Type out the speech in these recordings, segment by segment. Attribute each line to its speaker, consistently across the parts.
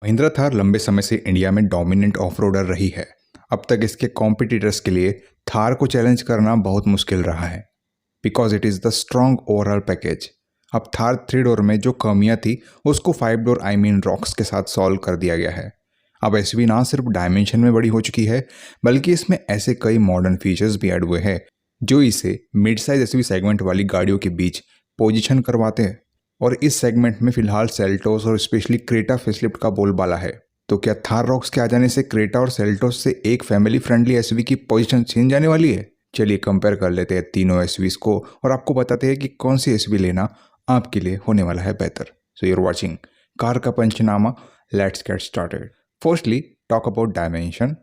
Speaker 1: महिंद्रा थार लंबे समय से इंडिया में डोमिनेंट ऑफ रोडर रही है। अब तक इसके कॉम्पिटिटर्स के लिए थार को चैलेंज करना बहुत मुश्किल रहा है because it is the strong overall package. अब थार 3 डोर में जो कमियां थी उसको 5 डोर रॉक्स के साथ सॉल्व कर दिया गया है। अब एसयूवी ना सिर्फ डायमेंशन में बड़ी हो चुकी है बल्कि इसमें ऐसे कई मॉडर्न फीचर्स भी ऐड हुए हैं जो इसे मिड साइज एसयूवी सेगमेंट वाली गाड़ियों के बीच पोजीशन करवाते हैं। और इस सेगमेंट में फिलहाल सेल्टोस और स्पेशली क्रेटा फेसलिफ्ट का बोलबाला है। तो क्या थार रॉक्स के आ जाने से क्रेटा और सेल्टोस से एक फैमिली फ्रेंडली एसयूवी की पोजीशन छीन जाने वाली है? चलिए कंपेयर कर लेते हैं तीनों एसयूवीज को और आपको बताते हैं कि कौन सी एसयूवी लेना आपके लिए होने वाला है बेहतर। सो यूर वॉचिंग कार का पंचनामा, let's get started. Firstly talk about dimension.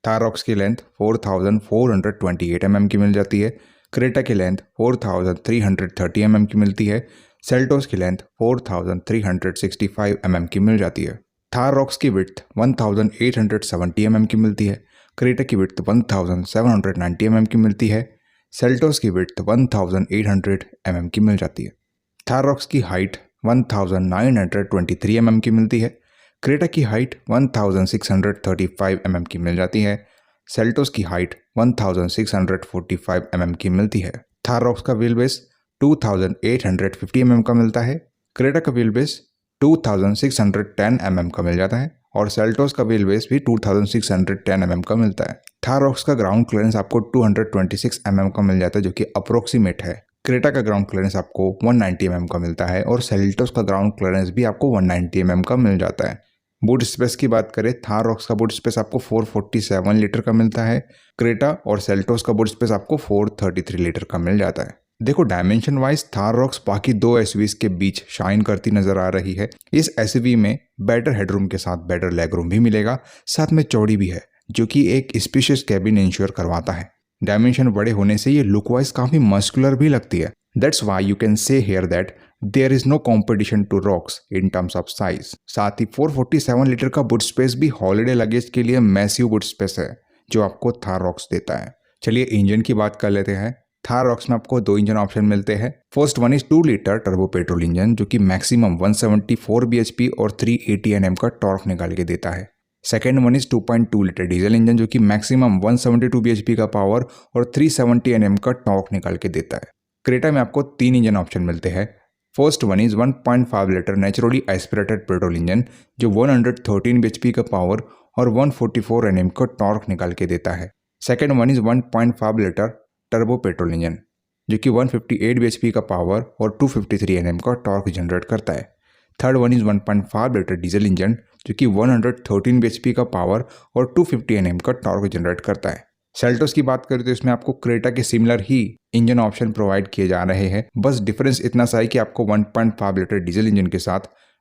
Speaker 1: Thar Roxx की लेंथ 4428 mm की मिल जाती है। क्रेटा की लेंथ 4330 mm की मिलती है। सेल्टोस की लेंथ 4365 mm की मिल जाती है। थार रॉक्स की विड्थ 1870 mm की मिलती है। क्रेटा की विड्थ 1790 mm की मिलती है। सेल्टोस की विड्थ 1800 mm की मिल जाती है। थार रॉक्स की हाइट 1923 mm की मिलती है। क्रेटा की हाइट 1635 mm की मिल जाती है। सेल्टोस की हाइट 1645 mm की मिलती है। थार रॉक्स का व्हील बेस 2850 mm का मिलता है। क्रेटा का व्हील बेस 2610 mm का मिल जाता है और सेल्टोस का व्हील बेस भी 2610 mm का मिलता है। थार रॉक्स का ग्राउंड क्लियरेंस आपको 226 mm का मिल जाता है जो कि अप्रोक्सीमेट है। क्रेटा का ग्राउंड क्लियरेंस आपको 190 mm का मिलता है और सेल्टोस का ग्राउंड क्लियरेंस भी आपको 190 mm का मिल जाता है। बूट स्पेस की बात करें, थार रॉक्स का बूट स्पेस आपको 447 लीटर का मिलता है। क्रेटा और सेल्टोस का बूट स्पेस आपको 433 लीटर का मिल जाता है। देखो डायमेंशन वाइज थार रॉक्स बाकी दो एसयूवीज के बीच शाइन करती नजर आ रही है। इस एसयूवी में बेटर हेडरूम के साथ बेटर लेग रूम भी मिलेगा, साथ में चौड़ी भी है जो कि एक स्पेशियस कैबिन इंश्योर करवाता है। डायमेंशन बड़े होने से ये लुक वाइज काफी मस्कुलर भी लगती है। That's why you can say here that there is no competition to Roxx in terms of size. साथ ही 447 लीटर का बूट स्पेस भी हॉलिडे लगेज के लिए मैसिव बूट स्पेस है जो आपको थार रॉक्स देता है। चलिए इंजन की बात कर लेते हैं। थार रॉक्स में आपको 2 इंजन ऑप्शन मिलते हैं। First one is 2 litre turbo petrol engine जो कि मैक्सिमम 174 bhp और 380 Nm का टॉर्क निकाल के देता है। Second one is 2.2 litre diesel engine जो कि मैक्सिमम 172 bhp का पावर और 370 Nm का टॉर्क निकाल के देता है। क्रेटा में आपको 3 इंजन ऑप्शन मिलते हैं। First one is 1.5 litre naturally aspirated petrol engine जो 113 bhp का पावर और 144 Nm का टॉर्क निकाल के देता है। Second one is 1.5 litre turbo petrol engine जो कि 158 bhp का पावर और 253 Nm का टॉर्क जनरेट करता है। Third one is 1.5 litre diesel engine जो कि 113 bhp का पावर और 250 Nm का टॉर्क जनरेट करता है। सेल्टोस की बात करें तो इसमें आपको क्रेटा के सिमिलर ही इंजन ऑप्शन प्रोवाइड किए जा रहे हैं, बस डिफरेंस इतना सा है कि आपको 1.5 लीटर डीजल इंजन के साथ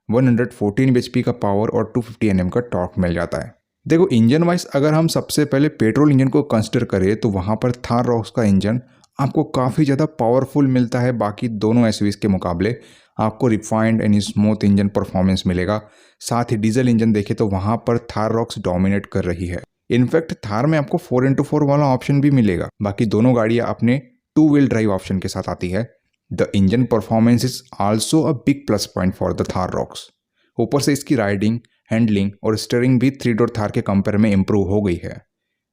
Speaker 1: 114 bhp का पावर और 250 Nm का टॉर्क मिल जाता है। देखो इंजन वाइज अगर हम सबसे पहले पेट्रोल इंजन को कंसिडर करें तो वहाँ पर थार रॉक्स का इंजन आपको काफ़ी ज़्यादा पावरफुल मिलता है। बाकी दोनों एसयूवीज के मुकाबले आपको refined and smooth engine performance मिलेगा। साथ ही डीजल इंजन देखें तो वहाँ पर थार रॉक्स डोमिनेट कर रही है। इनफैक्ट थार में आपको 4x4 वाला ऑप्शन भी मिलेगा। बाकी दोनों गाड़ियाँ अपने 2 व्हील ड्राइव ऑप्शन के साथ आती है। The engine performance is also a big plus point for the Thar rocks. ऊपर से इसकी राइडिंग, हैंडलिंग और स्टीयरिंग भी 3 डोर थार के कंपेयर में इंप्रूव हो गई है।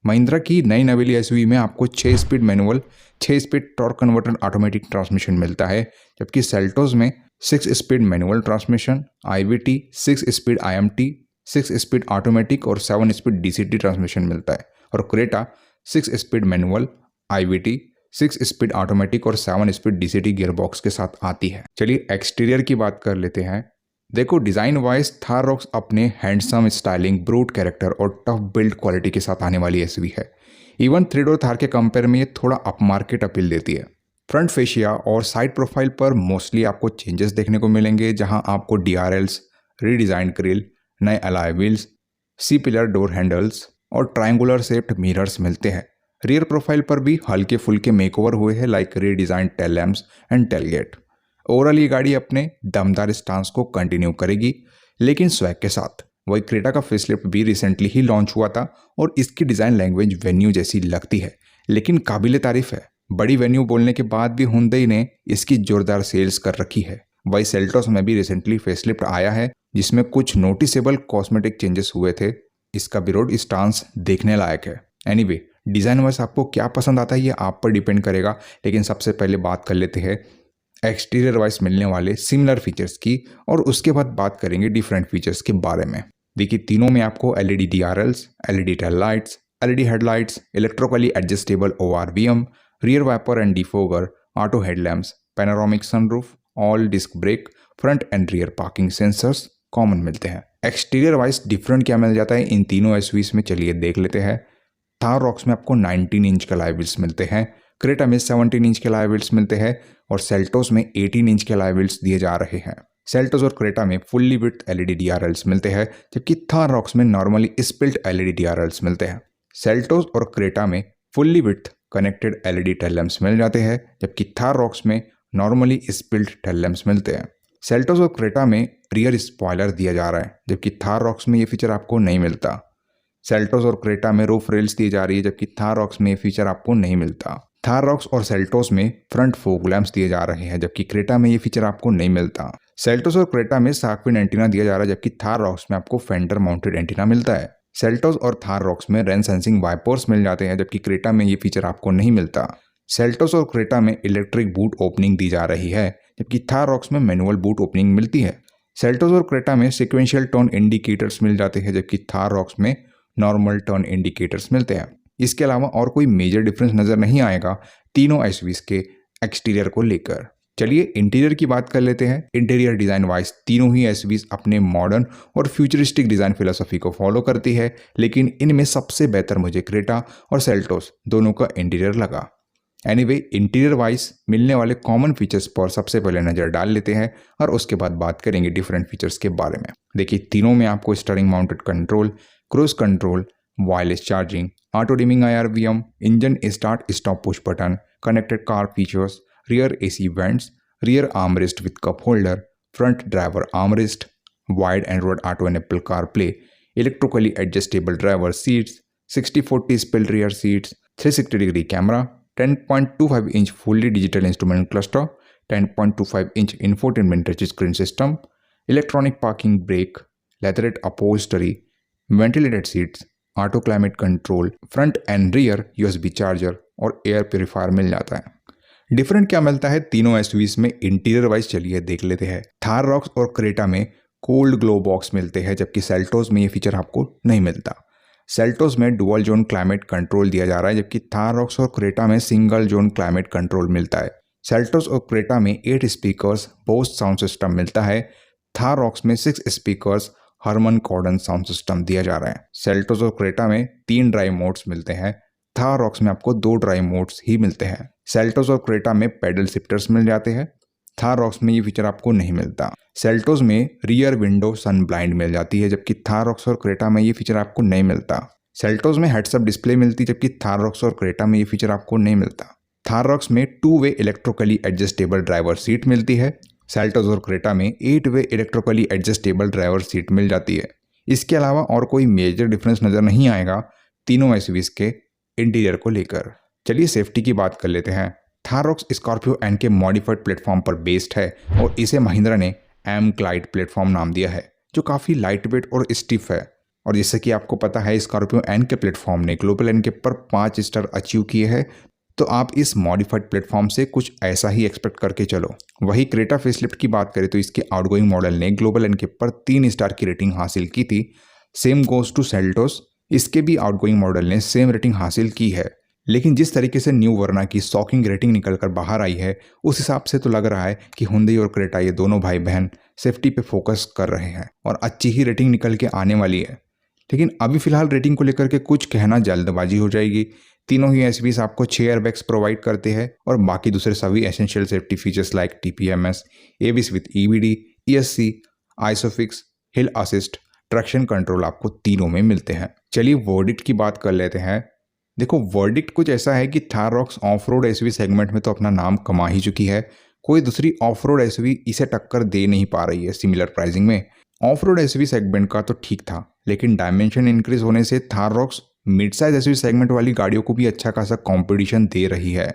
Speaker 1: महिंद्रा की नई नवेली एसयूवी में आपको 6 speed manual, 6 speed torque converter automatic transmission मिलता है, जबकि सेल्टोस में 6 speed manual transmission, IVT, 6 speed IMT, 6 speed automatic और 7 स्पीड DCT ट्रांसमिशन मिलता है। और Creta 6 speed manual, IVT, 6 speed automatic और 7 स्पीड DCT गियरबॉक्स के साथ आती है। चलिए एक्सटीरियर की बात कर लेते हैं। देखो डिज़ाइन वाइज थार रॉक्स अपने हैंडसम स्टाइलिंग, ब्रूट कैरेक्टर और टफ बिल्ड क्वालिटी के साथ आने वाली एसयूवी है। इवन 3 डोर थार के कंपेयर में ये थोड़ा अपमार्केट अपील देती है। फ्रंट फेशिया और साइड प्रोफाइल पर मोस्टली आपको चेंजेस देखने को मिलेंगे, जहां आपको DRLs, रीडिजाइन ग्रिल, नए alloy wheels, C pillar door handles और ट्रायंगुलर शेप्ड मिरर्स मिलते हैं। रियर प्रोफाइल पर भी हल्के फुल्के मेकओवर हुए हैं like redesign tail lamps and tailgate. Overall ये गाड़ी अपने दमदार स्टांस को कंटिन्यू करेगी लेकिन स्वैग के साथ। वही क्रेटा का फेसलिफ्ट भी रिसेंटली ही लॉन्च हुआ था और इसकी डिज़ाइन लैंग्वेज वेन्यू जैसी लगती है लेकिन काबिले तारीफ है। बड़ी वेन्यू बोलने के बाद भी हुंडई ने इसकी जोरदार सेल्स कर रखी है। वही सेल्टोस में भी रिसेंटली फेसलिफ्ट आया है जिसमें कुछ नोटिसेबल कॉस्मेटिक चेंजेस हुए थे। इसका भी रोड स्टांस देखने लायक है। एनीवे, डिज़ाइन वाइज आपको क्या पसंद आता है ये आप पर डिपेंड करेगा, लेकिन सबसे पहले बात कर लेते हैं एक्सटीरियर वाइज मिलने वाले सिमिलर फीचर्स की और उसके बाद बात करेंगे डिफरेंट फीचर्स के बारे में। देखिए, तीनों में आपको LED DRLs, LED tail lights, LED headlights, electrically adjustable ORVM, rear wiper and defogger, auto headlamps, panoramic sunroof, all disc brake, front and rear parking sensors common मिलते हैं। एक्सटीरियर वाइज डिफरेंट क्या मिल जाता है इन तीनों एसयूवीज में, चलिए देख लेते हैं। थार रॉक्स में आपको 19 इंच के अलॉय व्हील्स मिलते हैं, क्रेटा में 17 इंच के अलॉय व्हील्स मिलते हैं और सेल्टोस में 18 इंच के अलॉय व्हील्स दिए जा रहे हैं। सेल्टोस और क्रेटा में फुल्ली विड्थ LED DRLs मिलते हैं, जबकि थार रॉक्स में नॉर्मली स्पिल्ट LED DRLs मिलते हैं। सेल्टोस और क्रेटा में fully width connected LED tail lamps मिल जाते हैं, जबकि थार रॉक्स में नॉर्मली स्पिल्ट टेल लैंप्स मिलते हैं। सेल्टोस और क्रेटा में रियर स्पॉइलर दिया जा रहा है, जबकि थार रॉक्स में ये फीचर आपको नहीं मिलता। सेल्टोस और क्रेटा में रूफ रेल्स दी जा रही है, जबकि थार रॉक्स में ये फीचर आपको नहीं मिलता। थार रॉक्स और सेल्टोस में फ्रंट फोग लैंप्स दिए जा रहे हैं, जबकि क्रेटा में ये फीचर आपको नहीं मिलता। सेल्टोस और क्रेटा में शार्क फिन एंटीना दिया जा रहा है, जबकि थार रॉक्स में आपको फेंडर माउंटेड एंटीना मिलता है। सेल्टोस और थार रॉक्स में रेन सेंसिंग वाइपर्स मिल जाते हैं, जबकि क्रेटा में ये फीचर आपको नहीं मिलता। सेल्टोस और क्रेटा में इलेक्ट्रिक बूट ओपनिंग दी जा रही है, जबकि थार रॉक्स में मैनुअल बूट ओपनिंग मिलती है। सेल्टोस और क्रेटा में सिक्वेंशियल टर्न इंडिकेटर्स मिल जाते हैं, जबकि थार रॉक्स में नॉर्मल टर्न इंडिकेटर्स मिलते हैं। इसके अलावा और कोई मेजर डिफरेंस नजर नहीं आएगा तीनों एसयूवीज के एक्सटीरियर को लेकर। चलिए इंटीरियर की बात कर लेते हैं। इंटीरियर डिजाइन वाइज तीनों ही एसयूवीज अपने मॉडर्न और फ्यूचरिस्टिक डिजाइन फिलोसफी को फॉलो करती है, लेकिन इनमें सबसे बेहतर मुझे क्रेटा और सेल्टोस दोनों का इंटीरियर लगा। एनीवे, इंटीरियर वाइज मिलने वाले कॉमन फीचर्स पर सबसे पहले नजर डाल लेते हैं और उसके बाद बात करेंगे डिफरेंट फीचर्स के बारे में। देखिए, तीनों में आपको steering mounted control, cruise control, wireless charging, auto dimming IRVM, engine start stop push button, connected car features, rear AC vents, rear armrest with cup holder, front driver armrest, wide Android auto enable car play, electrically adjustable driver seats, 60/40 split rear seats, 360 degree camera, 10.25 inch fully digital instrument cluster, 10.25 inch infotainment touch screen system, electronic parking brake, leatherette upholstery, ventilated seats, auto climate control, front and rear USB charger और air purifier मिल जाता है। Different क्या मिलता है तीनों SUVs में interior wise, चलिए देख लेते हैं। थार रॉक्स और क्रेटा में कोल्ड ग्लो बॉक्स मिलते हैं, जबकि सेल्टोस में ये फीचर आपको नहीं मिलता। सेल्टोस में डुअल जोन क्लाइमेट कंट्रोल दिया जा रहा है, जबकि थार रॉक्स और क्रेटा में सिंगल जोन क्लाइमेट कंट्रोल मिलता है। सेल्टोस और क्रेटा में 8 स्पीकर्स बोस साउंड सिस्टम मिलता है। थार रॉक्स में 6 स्पीकर्स हरमन कॉर्डन साउंड सिस्टम दिया जा रहा है। सेल्टोस और क्रेटा में 3 ड्राइव मोड्स मिलते हैं। थार रॉक्स में आपको 2 ड्राइव मोड्स ही मिलते हैं। सेल्टोस और क्रेटा में पैडल शिफ्टर्स मिल जाते हैं। थार रॉक्स में ये फीचर आपको नहीं मिलता। सेल्टोस में रियर विंडो सन ब्लाइंड मिल जाती है, जबकि थार रॉक्स और क्रेटा में ये फीचर आपको नहीं मिलता। सेल्टोस में हेड्स अप डिस्प्ले मिलती है, जबकि थार रॉक्स और क्रेटा में ये फीचर आपको नहीं मिलता। थार रॉक्स में two way electrically adjustable driver seat मिलती है। सेल्टोस और क्रेटा में 8-वे इलेक्ट्रिकली एडजस्टेबल ड्राइवर सीट मिल जाती है। इसके अलावा और कोई मेजर डिफरेंस नजर नहीं आएगा तीनों एसयूवीज के इंटीरियर को लेकर। चलिए सेफ्टी की बात कर लेते हैं। थार रॉक्स स्कॉर्पियो एन के मॉडिफाइड प्लेटफॉर्म पर बेस्ड है और इसे महिंद्रा ने एम ग्लाइड प्लेटफॉर्म नाम दिया है, जो काफ़ी लाइट वेट और स्टिफ है। और जैसे कि आपको पता है, स्कॉर्पियो एन के प्लेटफॉर्म ने ग्लोबल एन के पर 5 स्टार अचीव किए हैं, तो आप इस मॉडिफाइड प्लेटफॉर्म से कुछ ऐसा ही एक्सपेक्ट करके चलो। वही क्रेटा फेसलिफ्ट की बात करें तो इसके आउटगोइंग मॉडल ने ग्लोबल एन के पर 3 स्टार की रेटिंग हासिल की थी। सेम गोज टू सेल्टोस, इसके भी आउटगोइंग मॉडल ने सेम रेटिंग हासिल की है। लेकिन जिस तरीके से न्यू वर्ना की शॉकिंग रेटिंग निकलकर बाहर आई है, उस हिसाब से तो लग रहा है कि हुंडई और क्रेटा ये दोनों भाई बहन सेफ्टी पे फोकस कर रहे हैं और अच्छी ही रेटिंग निकल के आने वाली है। लेकिन अभी फिलहाल रेटिंग को लेकर के कुछ कहना जल्दबाजी हो जाएगी। तीनों ही एसयूवीज आपको 6 एयरबैग्स प्रोवाइड करते हैं और बाकी दूसरे सभी essential safety features like TPMS, ABS with EBD, ESC, isofix, hill assist, traction control आपको तीनों में मिलते हैं। चलिए वर्डिक्ट की बात कर लेते हैं। देखो, वर्डिक्ट कुछ ऐसा है कि Thar rocks of road SUV segment में तो अपना नाम कमा ही चुकी है। कोई दूसरी ऑफ रोड एसयूवी इसे टक्कर दे नहीं पा रही है सिमिलर प्राइसिंग में। ऑफ रोड एसयूवी सेगमेंट का तो ठीक था, लेकिन डायमेंशन इंक्रीज होने से Thar rocks mid size SUV segment वाली गाड़ियों को भी अच्छा खासा कंपटीशन दे रही है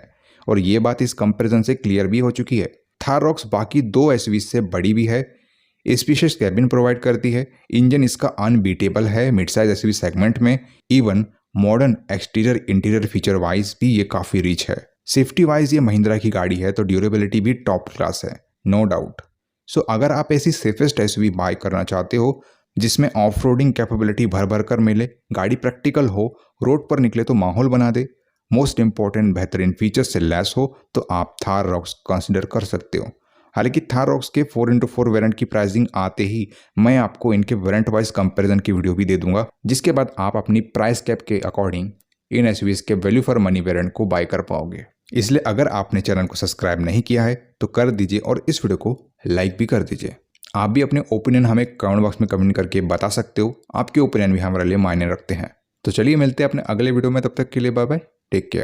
Speaker 1: और ये बात इस कंपैरिजन से क्लियर भी हो चुकी है। थार रॉक्स बाकी दो एसयूवी से बड़ी भी है, स्पेशियस कैबिन प्रोवाइड करती है, इंजन इसका अनबीटेबल है मिड साइज एसयूवी सेगमेंट में, even modern exterior interior feature wise भी ये काफ़ी रिच है। सेफ्टी वाइज ये महिंद्रा की गाड़ी है तो ड्यूरेबिलिटी भी टॉप क्लास है, नो डाउट। सो अगर आप ऐसी सेफेस्ट एसयूवी बाय करना चाहते हो जिसमें ऑफ रोडिंग कैपेबिलिटी भर भर कर मिले, गाड़ी प्रैक्टिकल हो, रोड पर निकले तो माहौल बना दे, मोस्ट इंपॉर्टेंट बेहतरीन फीचर्स से लैस हो, तो आप थार रॉक्स कंसिडर कर सकते हो। हालांकि थार रॉक्स के 4x4 वेरिएंट की प्राइसिंग आते ही मैं आपको इनके वेरिएंट वाइज कंपैरिजन की वीडियो भी दे दूंगा, जिसके बाद आप अपनी प्राइस कैप के अकॉर्डिंग इन एसयूवीज के वैल्यू फॉर मनी वेरिएंट को बाय कर पाओगे। इसलिए अगर आपने चैनल को सब्सक्राइब नहीं किया है तो कर दीजिए और इस वीडियो को लाइक भी कर दीजिए। आप भी अपने ओपिनियन हमें कमेंट बॉक्स में कमेंट करके बता सकते हो, आपके ओपिनियन भी हमारे लिए मायने रखते हैं। तो चलिए मिलते हैं अपने अगले वीडियो में, तब तक के लिए बाय बाय, टेक केयर।